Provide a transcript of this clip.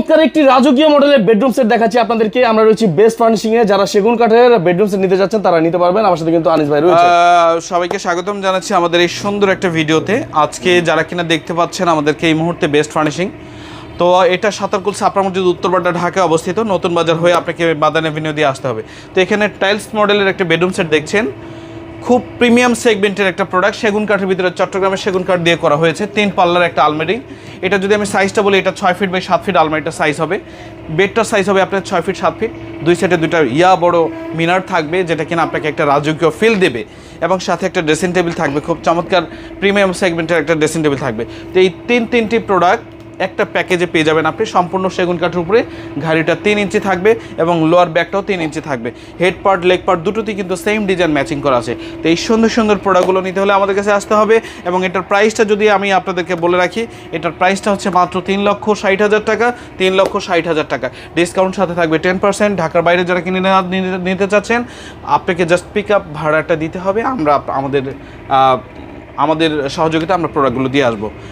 চমৎকার একটি রাজকীয় মডেলের বেডরুম সেট দেখাচ্ছি আপনাদেরকে। আমরা রয়েছি বেস্ট ফার্নিশিং এ। যারা সেগুন কাঠের বেডরুম সেট নিতে যাচ্ছেন তারা নিতে পারবেন। আমার সাথে কিন্তু আনিস ভাই রয়েছে। সবাইকে স্বাগতম জানাচ্ছি আমাদের এই সুন্দর একটা ভিডিওতে। আজকে যারা কিনা দেখতে পাচ্ছেন আমাদেরকে এই মুহূর্তে বেস্ট ফার্নিশিং, তো এটা সাতারকুল ছাপড়া মসজিদ উত্তরপাড়া ঢাকায় অবস্থিত। নতুন বাজার হয়ে আপনাকে বাদান এভিনিউ দিয়ে আসতে হবে। তো এখানে টাইলস মডেলের একটা বেডরুম সেট দেখছেন, খুব প্রিমিয়াম সেগমেন্টের একটা প্রোডাক্ট। সেগুন কাঠের ভিতরে চট্টগ্রামের সেগুন কাঠ দিয়ে করা হয়েছে। 3 পাল্লার একটা আলমারি। এটা যদি আমি সাইজটা বলি, এটা 6 ফিট বাই 7 ফিট আলমারিটার সাইজ হবে। বেডটার সাইজ হবে আপনার 6 ফিট 7 ফিট। দুই সাইডে দুইটা বড় মিনার থাকবে, যেটা কিনা আপনাকে একটা রাজকীয় ফিল দেবে। এবং সাথে একটা ড্রেসিং টেবিল থাকবে, খুব চমৎকার প্রিমিয়াম সেগমেন্টের একটা ড্রেসিং টেবিল থাকবে। তো এই তিনটি প্রোডাক্ট একটা প্যাকেজে পেয়ে যাবেন আপনি। সম্পূর্ণ সেগুন কাঠের উপরে ঘাড়িটা 3 ইঞ্চি থাকবে এবং লোয়ার ব্যাকটাও 3 ইঞ্চি থাকবে। হেড পার্ট লেগ পার্ট দুটোতেই কিন্তু সেম ডিজাইন ম্যাচিং করা আছে। তো এই সুন্দর সুন্দর প্রোডাক্টগুলো নিতে হলে আমাদের কাছে আসতে হবে। এবং এটার প্রাইসটা যদি আমি আপনাদেরকে বলে রাখি, এটার প্রাইসটা হচ্ছে মাত্র 3,60,000 টাকা। 3,60,000 টাকা ডিসকাউন্ট সাথে থাকবে 10%। ঢাকার বাইরে যারা কিনে নিতে চাচ্ছেন, আপনাকে জাস্ট পিক আপ ভাড়াটা দিতে হবে। আমরা আমাদের সহযোগিতা আমরা প্রোডাক্টগুলো দিয়ে আসবো।